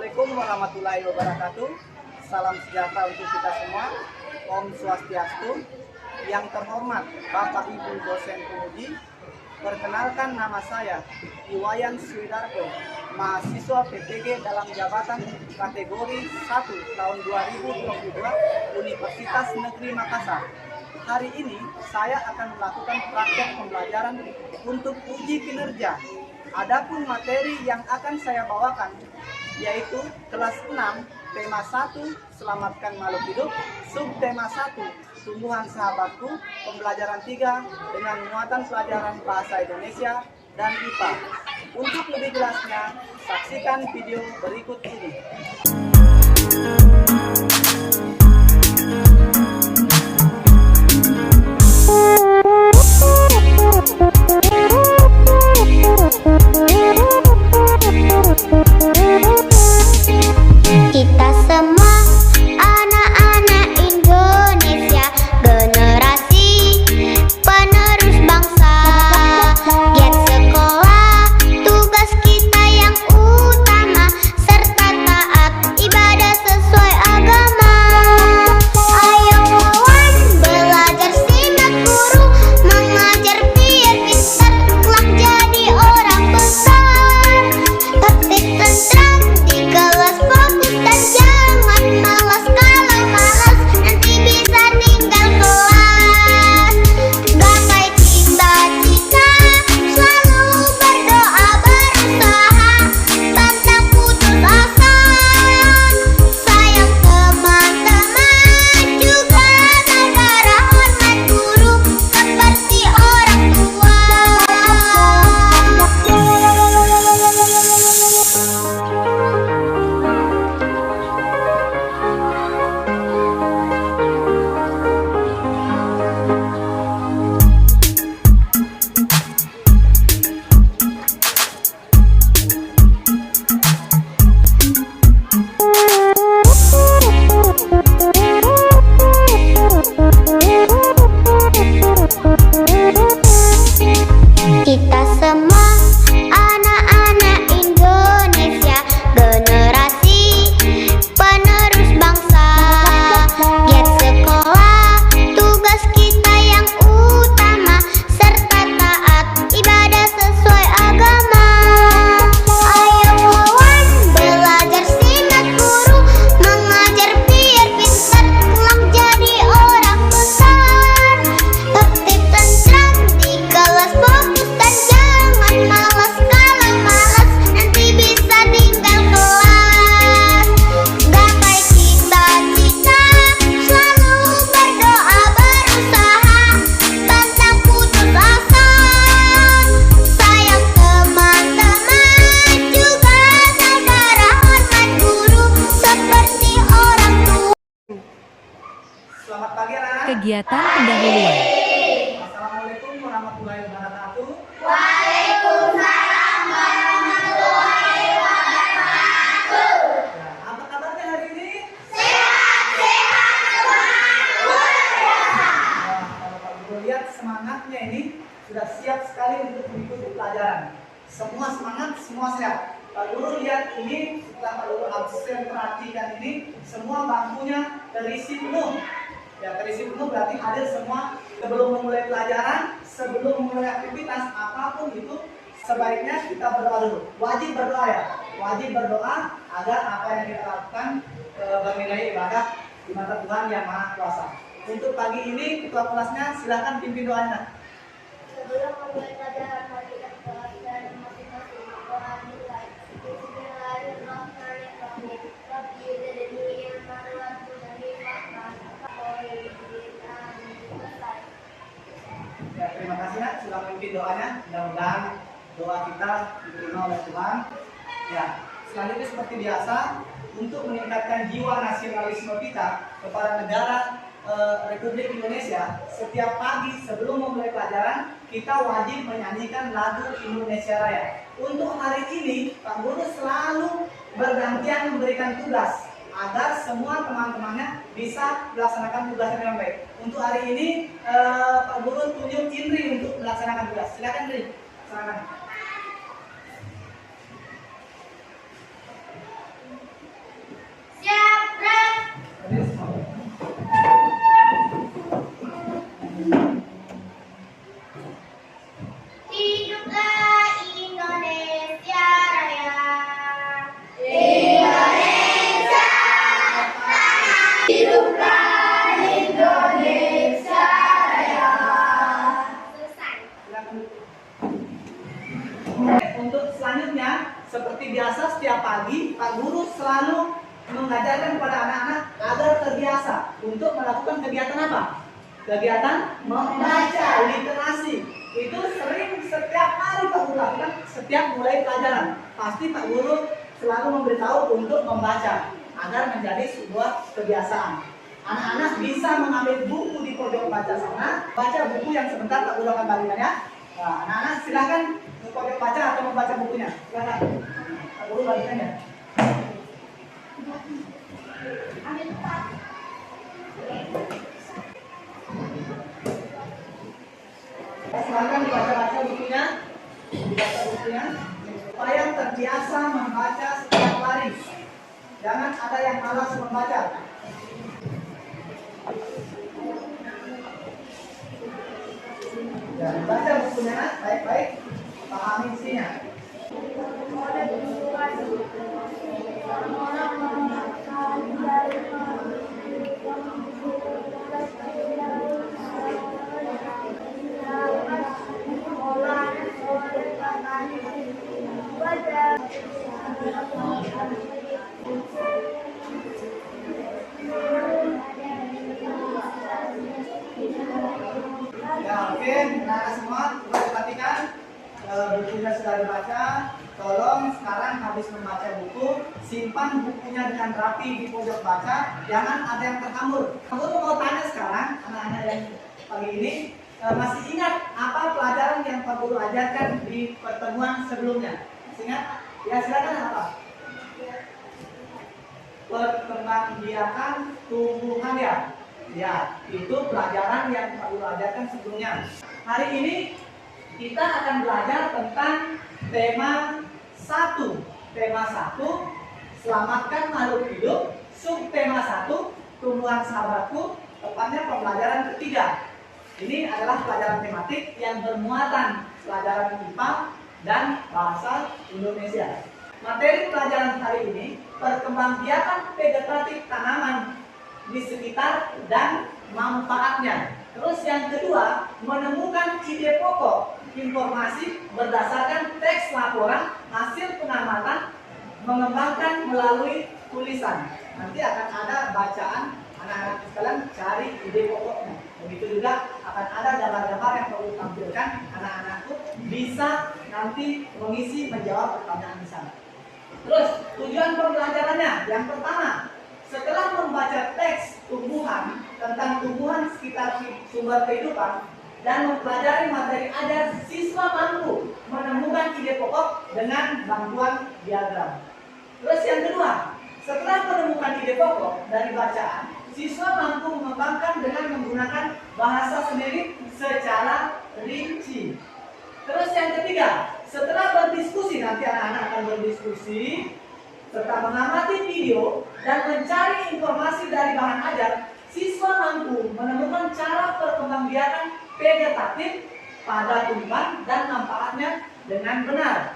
Assalamualaikum warahmatullahi wabarakatuh. Salam sejahtera untuk kita semua. Om Swastiastu. Yang terhormat Bapak Ibu dosen penguji, perkenalkan nama saya Iwayan Swidarto, mahasiswa PTG dalam jabatan kategori 1 tahun 2022 Universitas Negeri Makassar. Hari ini saya akan melakukan praktek pembelajaran untuk uji kinerja. Adapun materi yang akan saya bawakan yaitu kelas 6, tema 1, selamatkan makhluk hidup, subtema 1, tumbuhan sahabatku, pembelajaran 3 dengan muatan pelajaran bahasa Indonesia dan IPA. Untuk lebih jelasnya, saksikan video berikut ini. Kita semua anak-anak Indonesia, generasi penerus bangsa. Giat sekolah, tugas kita yang utama, serta taat ibadah sesuai agama. Ayo kawan, belajar simak guru, mengajar biar pintar, kelak jadi orang besar. Tertib tentram di kelas, fokus dan jangan malas. Kalau malas nanti bisa tinggal kelas. Gapai cita-cita, selalu berdoa berusaha, pantang putus asa. Sayang teman-teman, juga negara, hormat guru seperti orang tua. Kita semua anak-anak Indonesia, generasi penerus bangsa. Giat sekolah, tugas kita yang utama, serta taat ibadah sesuai agama. Ayo kawan, belajar simak guru, mengajar biar pintar, kelak jadi orang besar. Tertib tentram di kelas, fokus dan jangan malas. Kalau malas nanti bisa tinggal kelas. Gapai cita-cita, selalu berdoa berusaha, pantang putus asa. Sayang teman-teman, juga negara, hormat guru seperti orang tua. Selamat pagi anak-anak. Kegiatan pendahuluan. Assalamualaikum warahmatullahi wabarakatuh. Ya, apa kabarnya hari ini? Kalau Pak Guru lihat semangatnya ini sudah siap sekali untuk mengikuti pelajaran. Semua semangat, semua sehat. Pak Guru lihat ini, setelah Pak Guru absen perhatikan ini, semua bangkunya terisi penuh. Ya, terisi penuh berarti hadir semua. Sebelum memulai pelajaran, sebelum memulai aktivitas apapun itu, sebaiknya kita berdoa dulu. Wajib berdoa ya, wajib berdoa agar apa yang kita lakukan bernilai ibadah di mata Tuhan Yang Maha Kuasa. Untuk pagi ini ketua kelasnya silakan pimpin doanya. Sebelum memulai pelajaran, mari kita kelaskan masing-masing doa dimulai. Bismillahirrahmanirrahim. Rabbi zidni ilman warzuqni fahman. Selesai. Ya, terima kasih Nak sudah memimpin doanya. Mudah-mudahan doa kita diterima oleh Tuhan. Ya, selanjutnya seperti biasa, untuk meningkatkan jiwa nasionalisme kita kepada negara Republik Indonesia, setiap pagi sebelum memulai pelajaran kita wajib menyanyikan lagu Indonesia Raya. Untuk hari ini Pak Guru selalu bergantian memberikan tugas agar semua teman-temannya bisa melaksanakan tugasnya dengan baik. Untuk hari ini Pak Guru tunjuk Indri untuk melaksanakan tugas. Silakan Indri, silakan. seperti biasa setiap pagi Pak Guru selalu mengajarkan kepada anak-anak agar terbiasa untuk melakukan kegiatan apa? Kegiatan membaca, literasi. Itu sering setiap hari Pak Guru lakukan setiap mulai pelajaran. Pasti Pak Guru selalu memberitahu untuk membaca agar menjadi sebuah kebiasaan. Anak-anak bisa mengambil buku di pojok baca sana, baca buku yang sebentar Pak Guru akan bagikan ya. Nah, anak-anak silakan ke pojok baca atau membaca bukunya. Silakan. Pak Guru bagikan ya. Silakan dibaca-baca bukunya, supaya terbiasa membaca setiap hari. Jangan ada yang malas membaca. Dan baca bukunya baik-baik, pahami isinya. Ya, oke, nah semua coba perhatikan bukunya sudah dibaca. Tolong sekarang habis membaca buku, simpan bukunya dengan rapi di pojok baca. Jangan ada yang terhambur. Aku tuh mau tanya sekarang anak-anak yang pagi ini masih ingat apa pelajaran yang Pak Guru ajarkan di pertemuan sebelumnya? Masih ingat? Ya silakan apa? Perkembangbiakan tumbuhan ya. Ya, itu pelajaran yang Pak Guru ajarkan sebelumnya. Hari ini kita akan belajar tentang tema 1. Tema 1, selamatkan makhluk hidup. Subtema 1, tumbuhan sahabatku. Tepatnya pembelajaran ketiga. Ini adalah pelajaran tematik yang bermuatan pelajaran IPA dan bahasa Indonesia. Materi pelajaran hari ini, perkembangbiakan vegetatif tanaman di sekitar dan manfaatnya. Terus yang kedua, menemukan ide pokok informasi berdasarkan teks laporan hasil pengamatan, mengembangkan melalui tulisan. Nanti akan ada bacaan, anak-anak sekalian cari ide pokoknya. Begitu juga akan ada gambar-gambar yang perlu tampilkan, anak-anakku bisa nanti mengisi menjawab pertanyaan di sana. Terus tujuan pembelajarannya yang pertama, setelah membaca teks tumbuhan tentang tumbuhan sekitar sumber kehidupan dan mempelajari materi ajar, siswa mampu menemukan ide pokok dengan bantuan diagram. Terus yang kedua, setelah menemukan ide pokok dari bacaan, siswa mampu mengembangkan dengan menggunakan bahasa sendiri secara rinci. Terus yang ketiga, setelah berdiskusi, nanti anak-anak akan berdiskusi serta mengamati video dan mencari informasi dari bahan ajar, siswa mampu menemukan cara perkembangbiakan vegetatif pada tumbuhan dan manfaatnya dengan benar.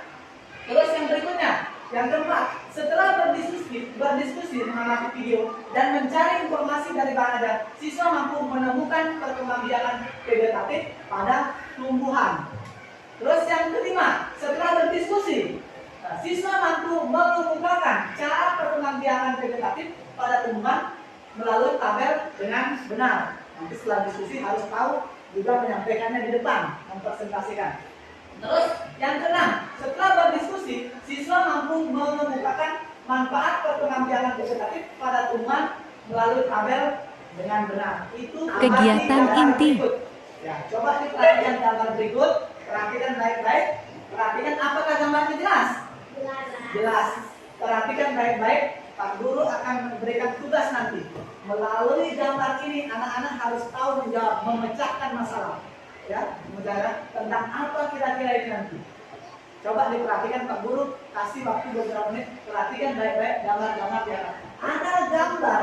Terus yang berikutnya, yang keempat, setelah berdiskusi mengamati video dan mencari informasi dari bahan ajar, siswa mampu menemukan perkembangbiakan vegetatif pada tumbuhan. Terus yang kelima, setelah berdiskusi, siswa mampu mengemukakan cara perkembangbiakan vegetatif pada tumbuhan melalui tabel dengan benar. Nanti setelah diskusi harus tahu juga menyampaikannya di depan, mempresentasikan. Terus yang keenam, setelah berdiskusi, siswa mampu mengemukakan manfaat perkembangbiakan vegetatif pada tumbuhan melalui tabel dengan benar. Itu kegiatan inti. Ya, coba diperhatikan gambar berikut. Perhatikan baik-baik. Perhatikan apakah gambarnya jelas? Jelas. Perhatikan baik-baik. Pak Guru akan memberikan tugas nanti. Melalui gambar ini anak-anak harus tahu menjawab, memecahkan masalah. Ya, menjawab tentang apa kira-kira ini nanti. Coba diperhatikan Pak Guru, kasih waktu beberapa menit. Perhatikan baik-baik gambar-gambar di atas. Ada gambar.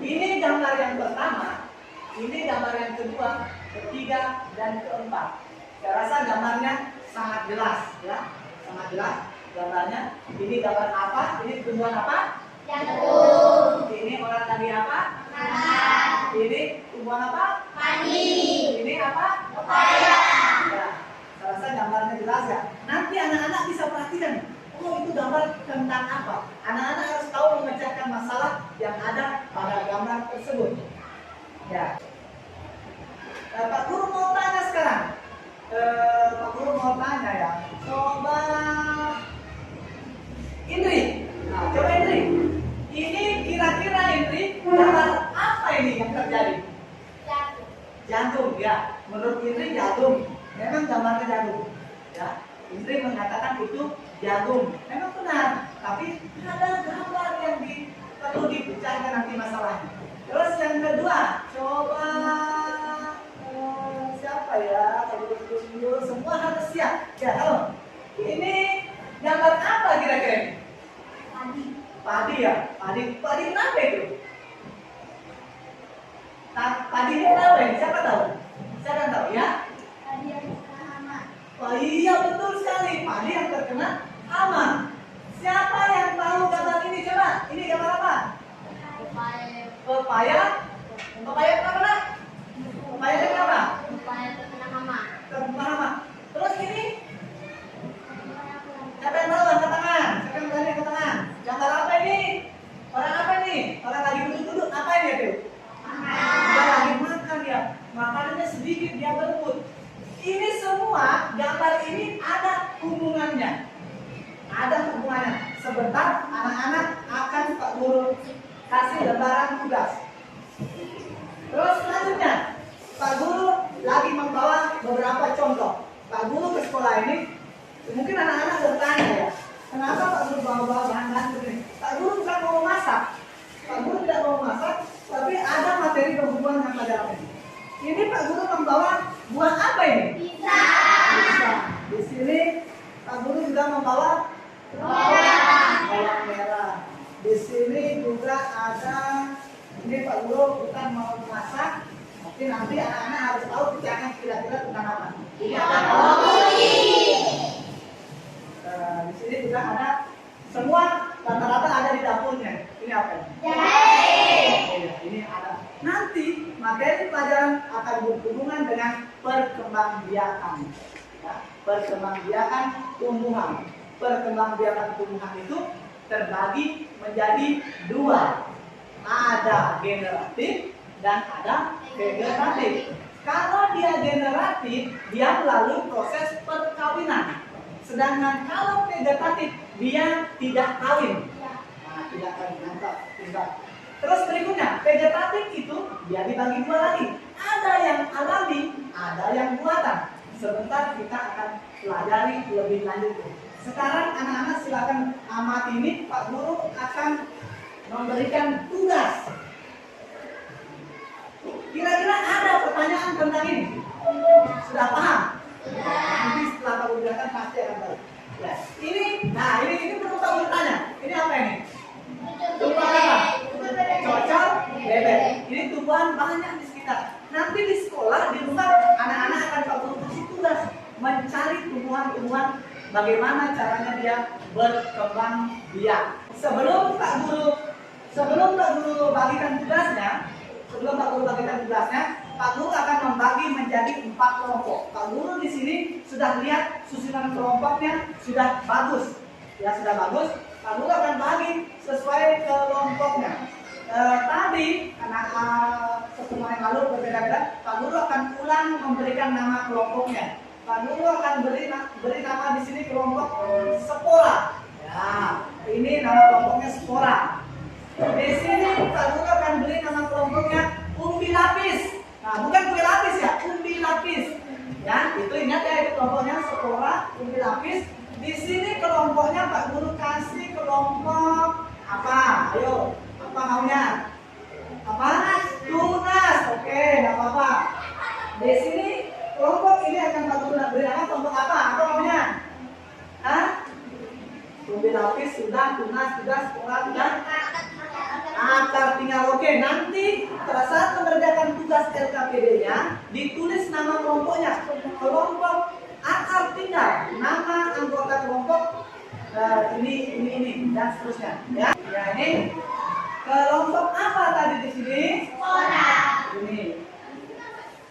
Ini gambar yang pertama, ini gambar yang kedua, ketiga, dan keempat. Saya rasa gambarnya sangat jelas, ya, sangat jelas gambarnya. Ini gambar apa? Ini tumbuhan apa? Jagung. Ini orang tadi apa? Tangan. Ini tumbuhan apa? Padi. Pak Guru mau tanya sekarang. Pak Guru mau tanya ya. Coba Indri. Nah, coba Indri. Ini kira-kira Indri gambar apa ini yang terjadi? Jatuh. Jagung ya. Menurut Indri jagung. Memang gambarnya jagung. Ya. Indri mengatakan itu jagung. Memang benar. Tapi ada gambar yang perlu dibicarakan nanti masalahnya. Terus yang kedua, coba siapa ya? Dulu semua harus siap. Ya, halo. Ini gambar apa kira-kira? Padi. Padi ya. Padi kenapa itu? Padi ini kenapa ini? Siapa tahu? Siapa tahu ya? Padi yang terkena hama. Oh iya betul sekali. Padi yang terkena hama. Siapa yang tahu gambar ini? Coba. Ini gambar apa? Pepaya. Pepaya. Pepaya kenapa nak? Pepaya kenapa? Pepaya terkena hama. Terkena hama. Terus ini? Siapa yang tahu? Angkat tangan. Siapa yang berani angkat tangan? Gambar apa ini? Orang apa ini? Orang lagi duduk-duduk. Apa ini itu? Dia lagi makan ya. Makanannya sedikit dia berebut. Ini semua gambar ini ada hubungannya. Ada hubungannya. Sebentar anak-anak akan Pak Guru kasih lembaran tugas. Terus selanjutnya Pak Guru lagi membawa beberapa contoh. Pak Guru ke sekolah ini, mungkin anak-anak bertanya ya, kenapa Pak Guru bawa bahan-bahan begini? Pak Guru bukan mau masak. Pak Guru tidak mau masak, tapi ada materi berhubungan dengan pelajaran ini. Ini Pak Guru membawa buah apa ini? Pisang. Di sini Pak Guru juga membawa bawang merah. Di sini juga ada, ini Pak Guru bukan mau masak, tapi nanti anak-anak harus tahu bicaranya kira-kira tentang apa. Ini ada di sini juga ada, semua rata-rata ada di dapurnya. Ini apa ini? Ini ada. Nanti materi pelajaran akan berhubungan dengan perkembangbiakan. Ya, perkembangbiakan tumbuhan. Perkembangbiakan tumbuhan itu terbagi menjadi dua. Ada generatif dan ada vegetatif. Kalau dia generatif, dia melalui proses perkawinan. Sedangkan kalau vegetatif, dia tidak kawin. Nah, tidak kawin, mantap. Terus berikutnya, vegetatif itu dia dibagi dua lagi. Ada yang alami, ada yang buatan. Sebentar kita akan pelajari lebih lanjut. Sekarang anak-anak silakan amati ini. Pak Guru akan memberikan tugas. Kira-kira ada pertanyaan tentang ini? Sudah paham? Nanti setelah Pak Guru jelaskan pasti akan tahu. Ya. Ini perlu Pak Guru tanya. Ini apa ini? Tumbuhan apa? Cocok bebek. Ini tumbuhan banyak di sekitar. Nanti di sekolah, di rumah, anak-anak akan Pak Guru kasih tugas mencari tumbuhan-tumbuhan. Bagaimana caranya dia berkembang biak. Sebelum Pak Guru bagikan tugasnya, Pak Guru akan membagi menjadi 4 kelompok. Pak Guru di sini sudah lihat susunan kelompoknya sudah bagus. Ya sudah bagus. Pak Guru akan bagi sesuai kelompoknya. Tadi karena pertemuan yang lalu berbeda-beda, Pak Guru akan ulang memberikan nama kelompoknya. Pak Guru akan beri nama di sini kelompok spora. Ya, ini nama kelompoknya spora. Di sini Pak Guru akan beri nama kelompoknya umbi lapis. Nah, bukan kue lapis ya, umbi lapis. Ya, itu ingat ya, itu kelompoknya spora, umbi lapis. Di sini kelompoknya Pak Guru kasih kelompok apa? Ayo, apa maunya? Apa? Tunas. Oke, nggak apa-apa. Di sini kelompok ini akan Pak Guru beri nama kelompok apa? Apa namanya? Hah? Umbi lapis sudah, tunas sudah, spora sudah. Akar tinggal. Oke, nanti pada saat mengerjakan tugas LKPD-nya ditulis nama kelompoknya. Kelompok akar tinggal, nama anggota kelompok ini dan seterusnya. Ya, ini kelompok apa tadi di sini? Spora. Ini.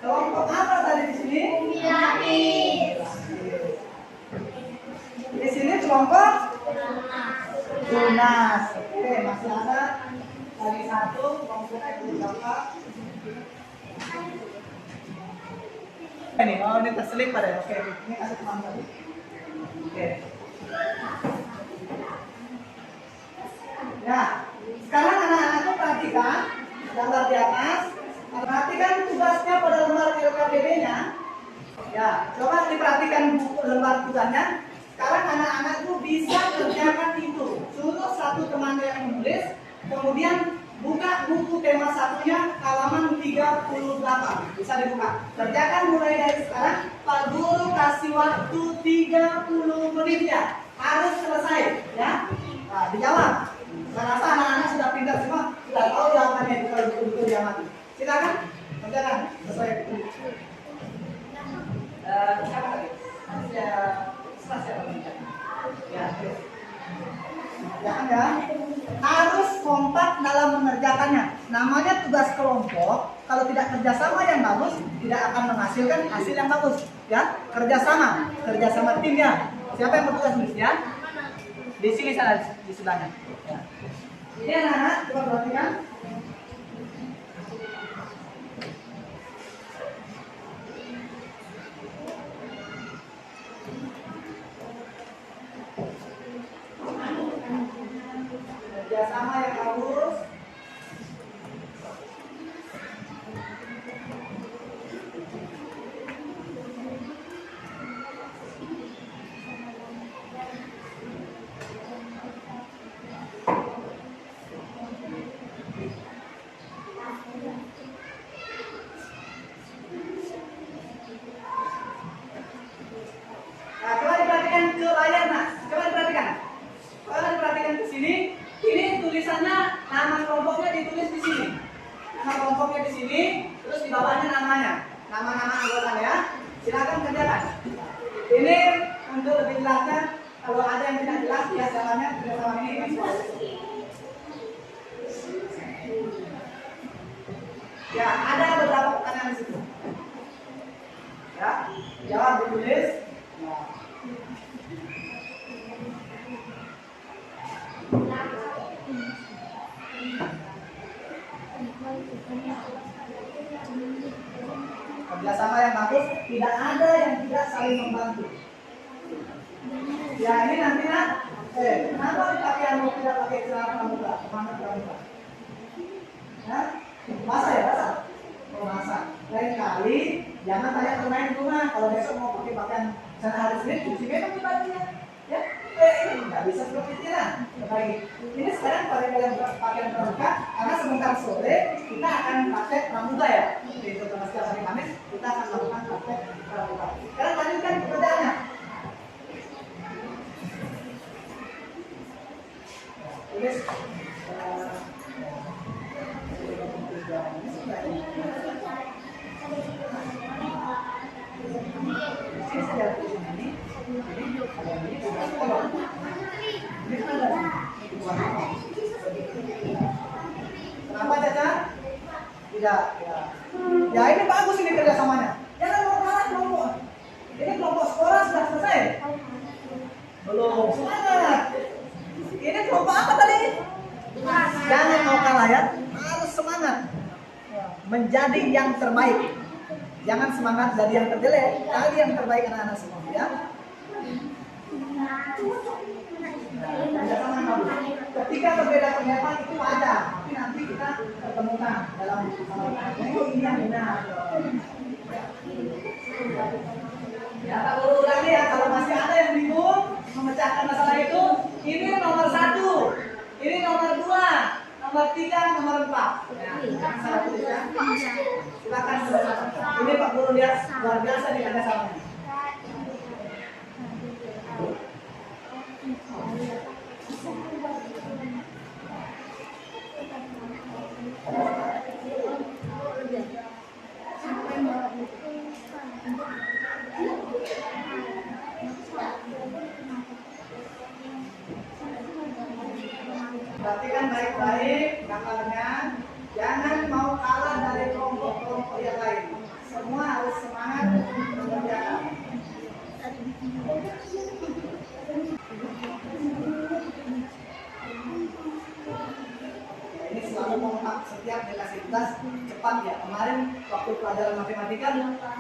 Kelompok apa tadi di sini? Umbi lapis. Di sini kelompok tunas. Oke, masih ada lagi satu kelompoknya berapa? Ini, oh ini terselip pada. Oke, ini kasih teman tadi. Oke. Ya, sekarang anak-anakku perhatikan gambar di atas. Perhatikan tugasnya pada lembar LKPD-nya. Ya, coba diperhatikan lembar tugasnya. Sekarang anak-anakku bisa kerjakan itu. Suruh satu teman yang menulis, kemudian buka buku tema satunya halaman 38. Bisa dibuka. Kerjakan mulai dari sekarang. Pak Guru kasih waktu 30 menit ya. Harus selesai ya. Nah, dijawab. Saya rasa anak-anak sudah pintar semua, sudah tahu jawabannya itu kalau betul-betul diamati. Silakan, kerjakan sesuai itu. Siapa tadi? Siapa ya, ya, harus kompak dalam mengerjakannya. Namanya tugas kelompok. Kalau tidak kerjasama yang bagus, tidak akan menghasilkan hasil yang bagus. Ya, kerjasama timnya. Siapa yang bertugas nulis ya? Di sini sana, di sebelahnya. Ya. Ini anak-anak, coba perhatikan. Kerjasama yang bagus. Nah, coba diperhatikan ke layar, nah. Coba diperhatikan. Coba diperhatikan ke sini. Ini tulisannya nama kelompoknya ditulis di sini. Nama kelompoknya di sini, terus di bawahnya namanya. Nama-nama anggota ya. Silakan kerjakan. Ini untuk lebih jelasnya, kalau ada yang tidak jelas ya jalannya kerjasama ini. Ya, ada beberapa pertanyaan di situ. Ya, jawab ditulis. Nah. Kerjasama yang bagus, tidak ada yang tidak saling membantu. Ya ini nantinya, kenapa dipakai anu tidak pakai celana pramuka? Semangat pramuka. Ya, masa ya masa? Oh masa. Lain kali jangan tanya pemain di rumah. Kalau besok mau pakai pakaian sehari Senin, cuci memang di bajunya. Ya, ini nggak bisa seperti itu lah. Ini sekarang pakaian pramuka, karena sebentar sore kita akan pakai pramuka ya. Itu karena setiap hari Kamis kita akan melakukan pakai pramuka. Sekarang lanjutkan pekerjaannya. Tulis. Kenapa Caca? Tidak, ya. Ya ini bagus ini kerjasamanya. Jangan mau kalah kelompok. Ini kelompok sekolah sudah selesai. Belum. Semangat. Ini kelompok apa tadi? Jangan mau kalah ya. Harus semangat. Menjadi yang terbaik. Jangan semangat jadi yang terjelek. Kali yang terbaik anak-anak semua ya. Ketika berbeda pendapat itu ada, tapi nanti kita pertemukan dalam ini yang benar. Ya, tak perlu lagi ya. Kalau masih ada yang bingung memecahkan masalah itu, ini nomor 1, ini nomor 2, nomor 3, nomor 4. Ya, salah tulis ya. Silakan. Ini Pak Guru lihat luar biasa nih kerjasamanya. Perhatikan baik-baik gambarnya. Jangan mau kalah dari kelompok-kelompok yang lain. Semua harus semangat mengerjakan. Ini selalu kompak, setiap dikasih tugas cepat ya. Kemarin waktu pelajaran matematika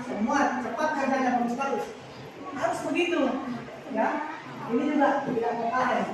semua cepat kerjanya bagus-bagus. Harus begitu, ya. Ini juga tidak mau kalah.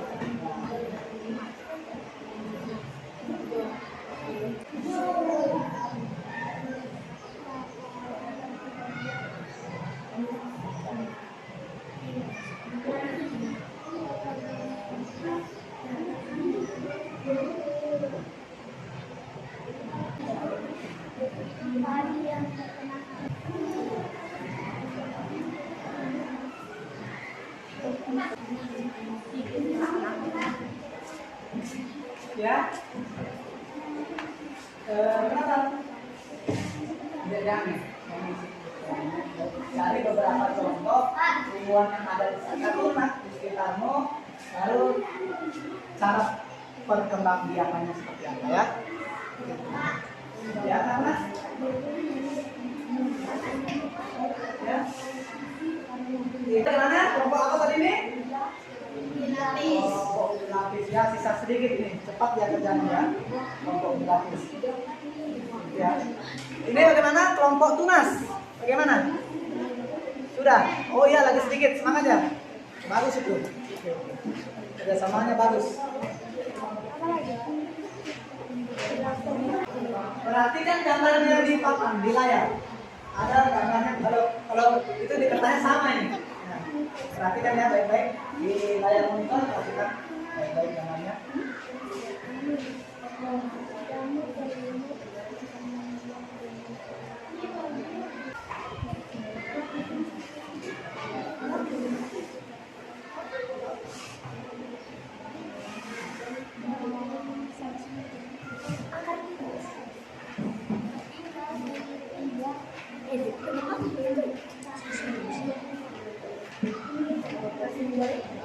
Ya, kenapa? Jangan cari beberapa contoh tumbuhan yang ada di sekitarmu, lalu cara perkembangbiakannya seperti apa ya? Ya, karena ya. Itu mana? Kelompok apa tadi nih? Kelompok lapis ya, sisa sedikit nih, cepat ya kerjanya ya. Kelompok lapis. Ya. Ini bagaimana? Kelompok tunas. Bagaimana? Sudah? Oh iya, lagi sedikit, semangat ya. Bagus itu. Kerjasamanya bagus. Perhatikan gambarnya di papan, di layar. Ada gambarnya, kalau itu di kertasnya sama ini. Nah, perhatikan ya baik-baik di layar monitor, perhatikan baik-baik gambarnya.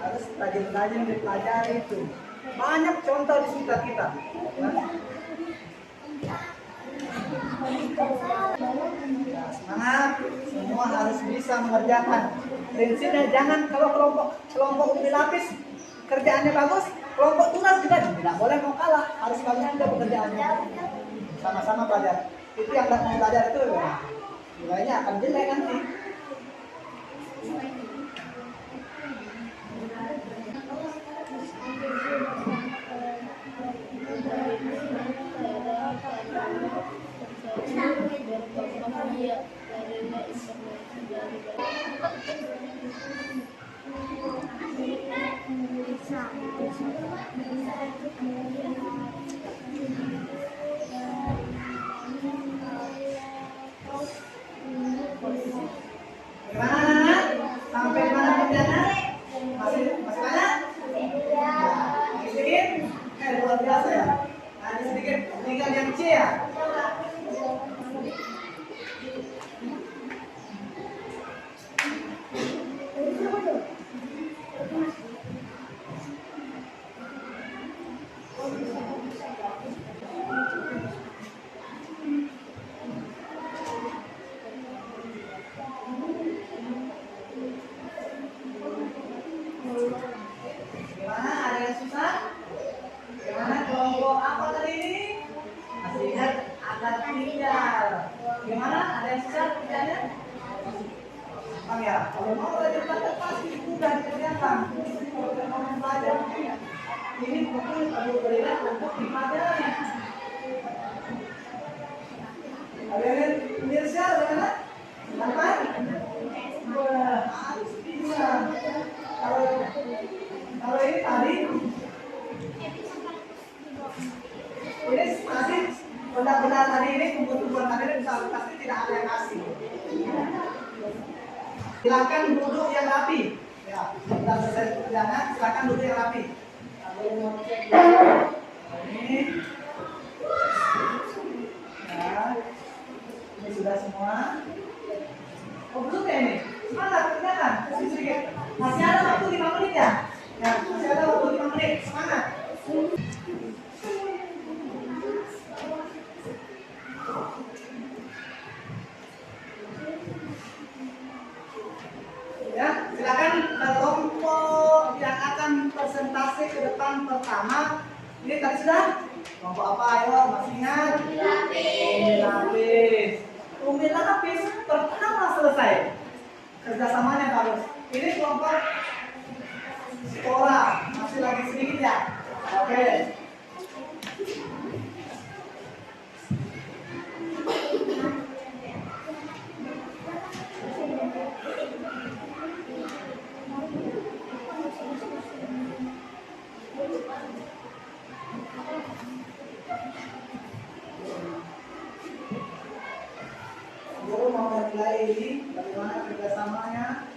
Harus rajin-rajin dipelajari itu. Banyak contoh di sekitar kita. Ya, semangat, semua harus bisa mengerjakan. Prinsipnya jangan kalau kelompok ubi lapis kerjaannya bagus, kelompok tunas juga tidak boleh mau kalah, harus bagus juga pekerjaannya. Sama-sama belajar. Itu yang tidak mau belajar itu ya, nilainya akan jelek nanti. Gimana? Sampai mana kerjanya? Masih banyak? Masih sedikit? Luar biasa ya. Masih sedikit. Tinggal yang C ya. Gimana? Ada yang susah? Gimana kelompok apa tadi ini? Masih ingat ada tinggal. Gimana? Ada yang susah kerjanya? Bang ya, kalau mau belajar pasti mudah dikerjakan. Kalau tidak mau belajar, ini betul perlu berikan untuk dipelajari. Ada yang Indonesia, bagaimana? Apa? Harus bisa. Kalau ini tadi masih benda-benda tadi ini, tumbuh-tumbuhan tadi ini pasti tidak ada yang asing. Silakan duduk yang rapi. Ya, kita selesai pekerjaan, silakan duduk yang rapi. Ini. Ya, ini sudah semua. Oh belum ya ini? Semangat, kerjakan. Sedikit. Masih ada waktu 5 menit ya? Ya, masih ada waktu 5 menit. Semangat. Ya, silakan kelompok yang akan presentasi ke depan pertama. Ini tadi sudah? Kelompok apa? Ayo, masih ingat? Lapis. umbi lapis pertama selesai. Kerjasamanya bagus. Ini kelompok sekolah masih lagi sedikit ya. Oke. Guru mau menilai ini bagaimana kerjasamanya.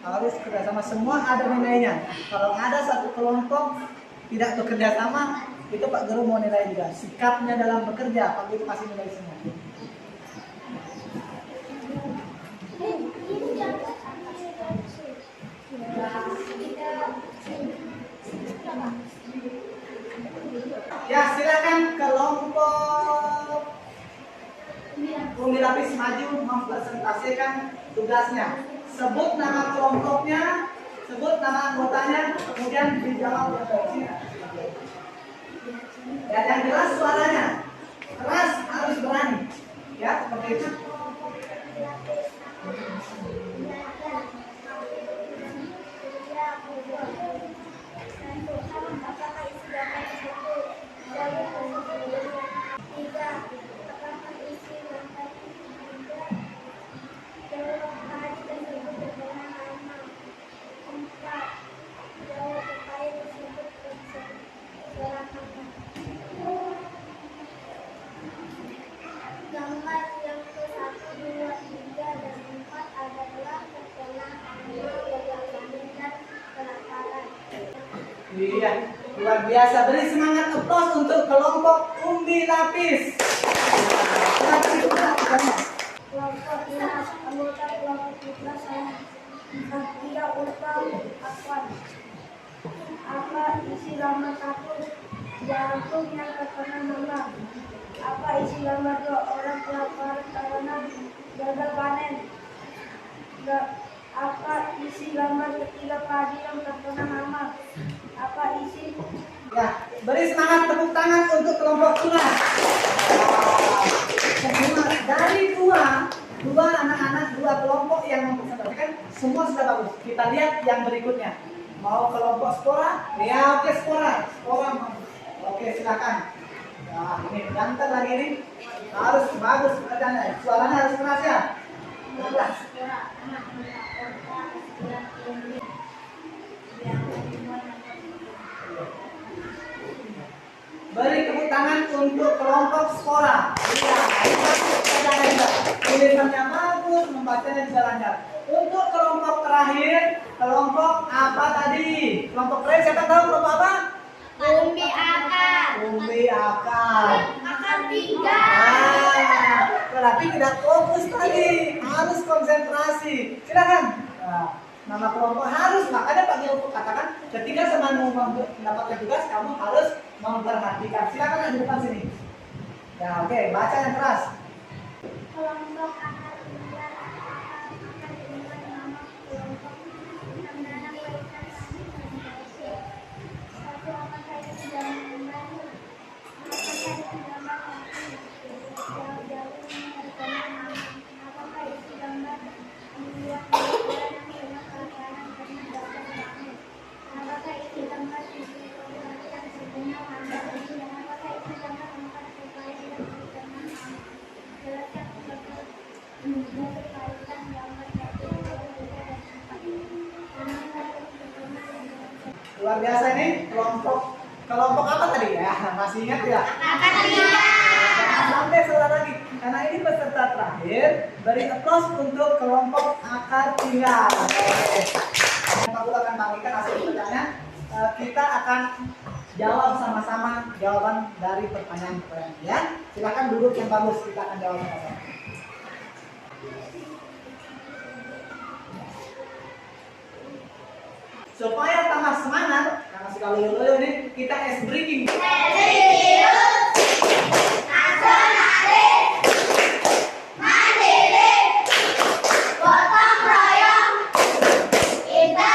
Harus kerjasama, semua ada nilainya. Kalau ada satu kelompok tidak bekerja sama, itu Pak Guru mau nilai juga. Sikapnya dalam bekerja, Pak Guru kasih nilai semua. Ya, silakan kelompok umbi lapis maju mempresentasikan tugasnya. Sebut nama kelompoknya, sebut nama anggotanya, kemudian dijawab yang baik. Dan yang jelas suaranya keras, harus berani. Ya, seperti itu. Gambar yang ke-1, 2, 3, dan 4 adalah pertengahan, gagasan, dan pelataran. Iya, luar biasa. Beri semangat applause untuk kelompok umbi lapis. Kelompok dinas, anggota kelompok dinas saya tidak utang akuan. Apa isi gambar 1? Jantung yang terkena nama. Apa isi gambar 2? Orang kelaparan karena gagal panen. Apa isi gambar 3? Padi yang terkena hama. Apa isi? Ya, beri semangat tepuk tangan untuk kelompok tuna. Semua dari dua anak-anak, dua kelompok yang mempresentasikan semua sudah bagus. Kita lihat yang berikutnya. Mau kelompok spora? Ya, oke spora. Oke, silakan. Nah, ini ganteng lagi ini. Harus bagus kerjanya. Suaranya harus keras ya. Keras. Beri tepuk tangan untuk kelompok spora. Iya, tulisannya bagus, membacanya juga lancar. Untuk kelompok terakhir, kelompok apa tadi? Kelompok terakhir siapa tahu kelompok apa? Umbi akar. Umbi akar. Akar 3. Berarti tidak fokus tadi, harus konsentrasi. Silakan. Nah, nama kelompok harus, makanya Pak Guru katakan ketika temanmu mendapatkan tugas, kamu harus memperhatikan. Silakan di depan sini. Ya, oke, baca yang keras. Kelompok akar 3 akar 5 nama kelompok penanganan kualitas organisasi. 1. Apakah itu sudah membantu? Apakah itu gambar jauh-jauh terkena nama? Apakah itu gambar membuat pelajaran yang banyak pelajaran karena gagal panen? Apakah itu gambar yang sebenarnya ada? Dan apakah itu gambar tempat supaya tidak terkena nama? Jelaskan beberapa kaitan gambar 1, 2, 3, dan 4. Luar biasa ini kelompok apa tadi ya? Masih ingat tidak? Akar 3. Sampai salah lagi. Karena ini peserta terakhir, beri applause untuk kelompok akar 3. Pak Guru akan bagikan hasil kerjanya. Kita akan jawab sama-sama jawaban dari pertanyaan-pertanyaan ya. Silakan duduk yang bagus, kita akan jawab sama-sama. Supaya tambah semangat, karena sudah loyo-loyo nih, kita ice breaking. Gotong royong, kita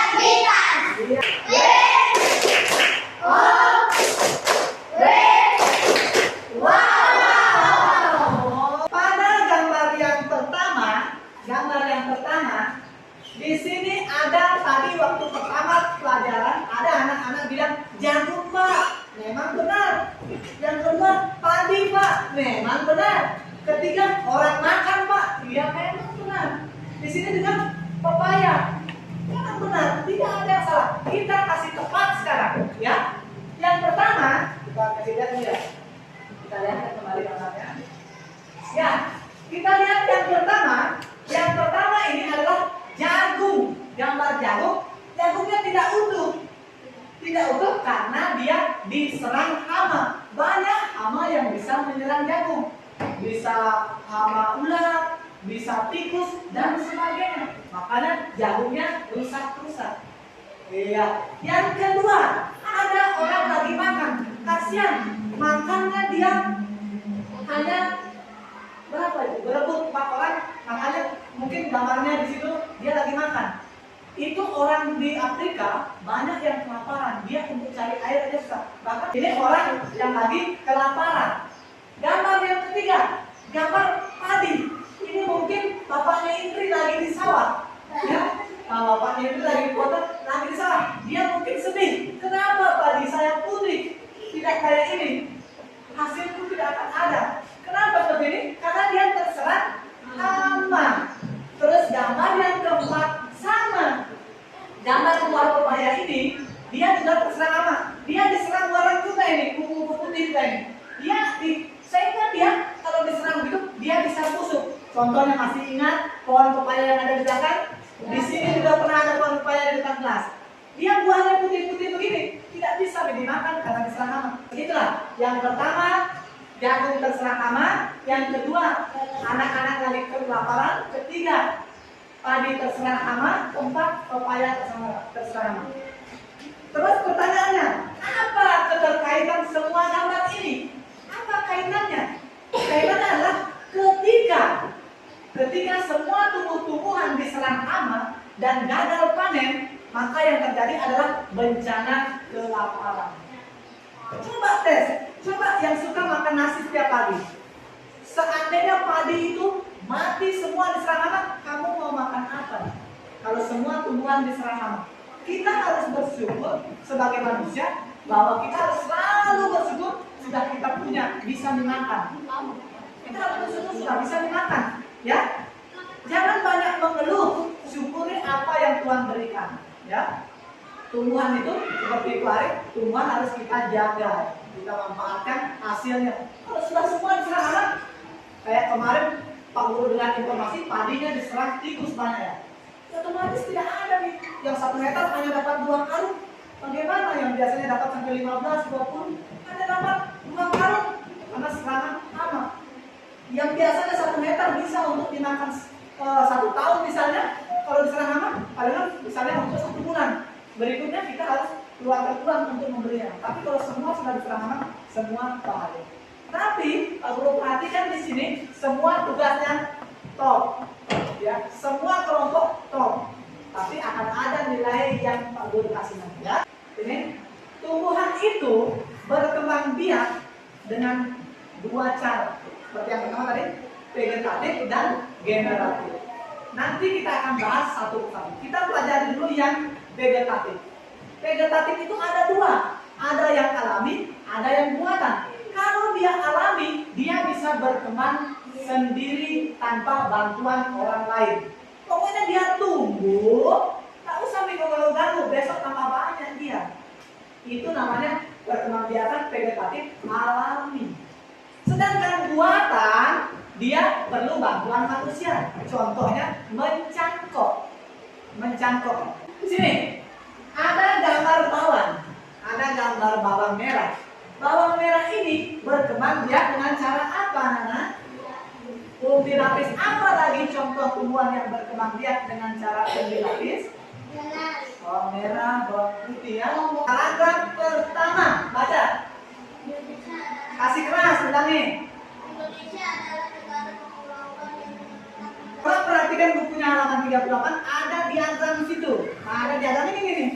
Tidak utuh karena dia diserang hama. Banyak hama yang bisa menyerang jagung. Bisa hama ulat, bisa tikus dan sebagainya. Makanya jagungnya rusak-rusak. Iya. Yang kedua, ada orang lagi makan. Kasihan, makannya dia hanya berapa itu? Berebut 4 orang. Makanya mungkin gambarnya di situ dia lagi makan. Itu orang di Afrika banyak yang kelaparan. Dia untuk cari air aja susah. Bahkan ini orang yang lagi kelaparan. Gambar yang ketiga, gambar padi. Ini mungkin bapaknya Indri lagi di sawah. Ya, bapaknya Indri lagi di kota, lagi di sawah. Dia mungkin sedih. Kenapa padi saya putih tidak kayak ini? Hasilku tidak akan ada. Kenapa seperti ini? Karena dia terserang hama. Terus gambar yang keempat sama. Gambar buah pepaya ini, dia juga terserang hama. Dia diserang orang juga ini, kuku putih juga ini. Sehingga dia kalau diserang begitu, dia bisa busuk. Contohnya masih ingat pohon pepaya yang ada di belakang? Di sini juga pernah ada pohon pepaya di depan kelas. Dia buahnya putih-putih begini, tidak bisa dimakan karena diserang hama. Begitulah. Yang pertama, jagung terserang hama. Yang kedua, anak-anak lagi kelaparan. Ketiga, padi terserang hama. Keempat, pepaya terserang hama. Terus pertanyaannya, apa keterkaitan semua gambar ini? Apa kaitannya? Kaitannya adalah ketika semua tumbuh-tumbuhan diserang hama dan gagal panen, maka yang terjadi adalah bencana kelaparan. Coba tes, coba yang suka makan nasi setiap pagi. Seandainya padi itu mati semua diserang hama, kamu mau makan apa? Kalau semua tumbuhan diserang hama, kita harus bersyukur sebagai manusia bahwa kita harus selalu bersyukur sudah kita punya bisa dimakan. Kita harus bersyukur sudah bisa dimakan, ya. Jangan banyak mengeluh, syukuri apa yang Tuhan berikan, ya. Tumbuhan itu seperti itu hari, tumbuhan harus kita jaga, kita manfaatkan hasilnya. Kalau sudah semua diserang hama, kayak kemarin Pak Guru dengan informasi padinya diserang tikus banyak ya. Otomatis tidak ada nih, yang 1 hektar hanya dapat 2 karung. Bagaimana yang biasanya dapat sampai 15, 20, ada dapat 2 karung karena serangan hama. Yang biasanya 1 hektar bisa untuk dimakan 1 tahun misalnya, kalau diserang hama, palingan misalnya untuk 1 bulan. Berikutnya kita harus keluarkan uang untuk memberinya. Tapi kalau semua sudah diserang hama, semua bahaya. Tapi Pak Guru perhatikan di sini, semua tugasnya top, ya, semua kelompok top. Tapi akan ada nilai yang Pak Guru kasih nanti, ya. Ini tumbuhan itu berkembang biak dengan 2 cara. Seperti yang pertama tadi, vegetatif dan generatif. Nanti kita akan bahas satu persatu. Kita pelajari dulu yang vegetatif. Vegetatif itu ada 2, ada yang alami, ada yang buatan. Kalau dia alami, dia bisa berkembang sendiri tanpa bantuan orang lain. Pokoknya dia tumbuh, tak usah diganggu-ganggu, besok tambah banyak dia. Itu namanya perkembangbiakan vegetatif alami. Sedangkan buatan, dia perlu bantuan manusia. Contohnya mencangkok. Sini, ada gambar bawang, ada gambar bawang merah. Bawang merah ini berkembang biak dengan cara apa, Nana? Multilapis. Apa lagi contoh tumbuhan yang berkembang biak dengan cara multilapis? Bawang merah, bawang putih, ya. Paragraf pertama, baca. Kasih keras, ulangi. Indonesia adalah negara kepulauan yang Kalau perhatikan bukunya halaman 38, ada diagram di situ. Nah, ada diagram ini nih.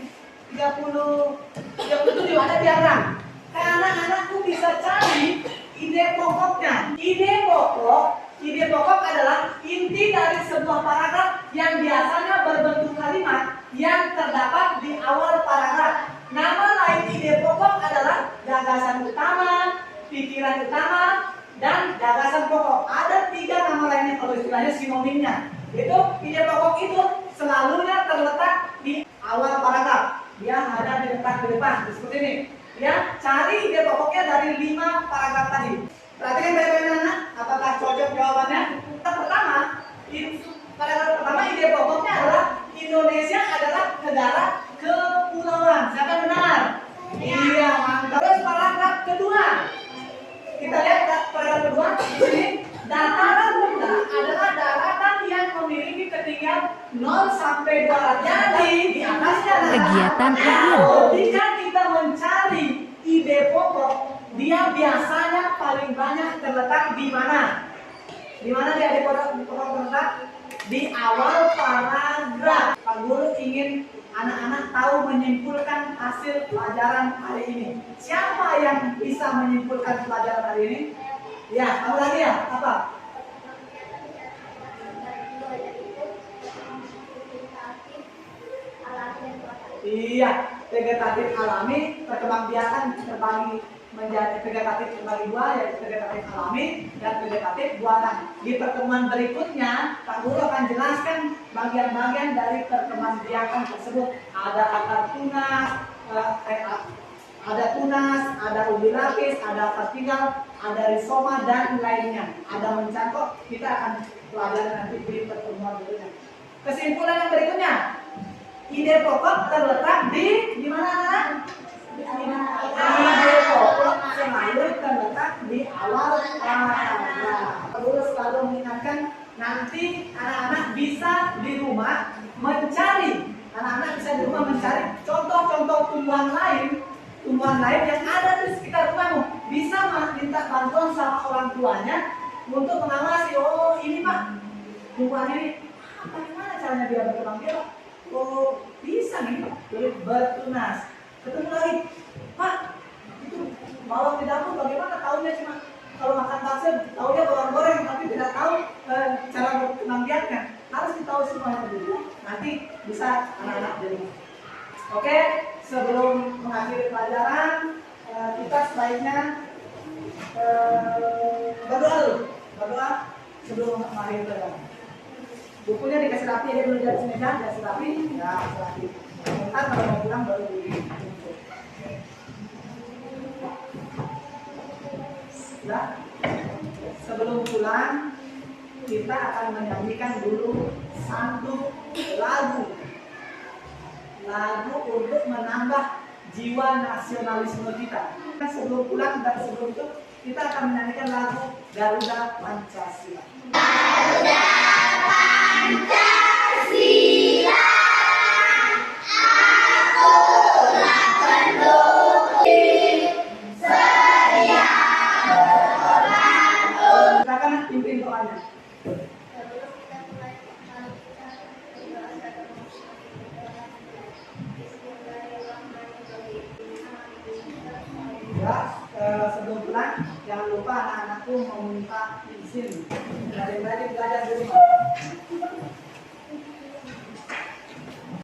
37 ada diagram. Kayak anak-anakku bisa cari ide pokoknya. Ide pokok adalah inti dari sebuah paragraf yang biasanya berbentuk kalimat yang terdapat di awal paragraf. Nama lain ide pokok adalah gagasan utama, pikiran utama, dan gagasan pokok. Ada 3 nama lainnya kalau istilahnya sinonimnya. Itu ide pokok itu selalunya terletak di awal paragraf. Dia ada di depan seperti ini. Ya, cari ide pokoknya dari 5 paragraf tadi. Perhatikan baik-baik anak, apakah cocok jawabannya? Yang pertama, paragraf pertama ide pokoknya adalah Indonesia adalah negara kepulauan. Siapa benar? kegiatan akhir. Ketika kita mencari ide pokok, dia biasanya paling banyak terletak di mana? Di mana dia ide pokok terletak? Di awal paragraf. Pak Guru ingin anak-anak tahu menyimpulkan hasil pelajaran hari ini. Siapa yang bisa menyimpulkan pelajaran hari ini? Ya, kamu lagi ya? Apa? Iya, vegetatif alami, perkembangbiakan terbagi menjadi vegetatif terbagi dua, yaitu vegetatif alami dan vegetatif buatan. Di pertemuan berikutnya, Pak Guru akan jelaskan bagian-bagian dari perkembangbiakan tersebut. Ada akar tunas, ada tunas, ada ubi lapis, ada vertikal, ada rizoma dan lainnya. Ada mencangkok, kita akan pelajari nanti di pertemuan berikutnya. Kesimpulan yang berikutnya, ide pokok terletak di mana anak? Ide pokok selalu terletak di awal paragraf. Perlu selalu mengingatkan nanti anak-anak bisa di rumah mencari. Anak-anak bisa di rumah mencari contoh-contoh tumbuhan lain yang ada di sekitar rumahmu. Bisa mah minta bantuan sama orang tuanya untuk mengawasi. Oh ini Pak, tumbuhan ini bagaimana caranya dia berkembang biak? Oh bisa nih, bertunas. Ketemu lagi, Pak, itu bawang di dapur bagaimana tahunya cuma kalau makan bakso tahunya bawang goreng tapi tidak tahu cara berkembang biaknya. Harus ditahu semuanya dulu. Nanti bisa anak-anak jadi. Oke, sebelum mengakhiri pelajaran kita sebaiknya berdoa sebelum mengakhiri pelajaran. Bukunya dikasih rapi, dia dulu dari sini kan, dikasih rapi, ya kasih rapi. Ntar kalau mau pulang baru dijemput. Ya, sebelum pulang kita akan menyanyikan dulu satu lagu untuk menambah jiwa nasionalisme kita. Sebelum pulang dan sebelum itu kita akan menyanyikan lagu Garuda Pancasila. Garuda Pancasila, akulah pendukung setia berkorban. Kita akan pimpin doanya. Ya, sebelum pulang jangan lupa anak-anakku meminta izin. Rajin-rajin belajar di rumah.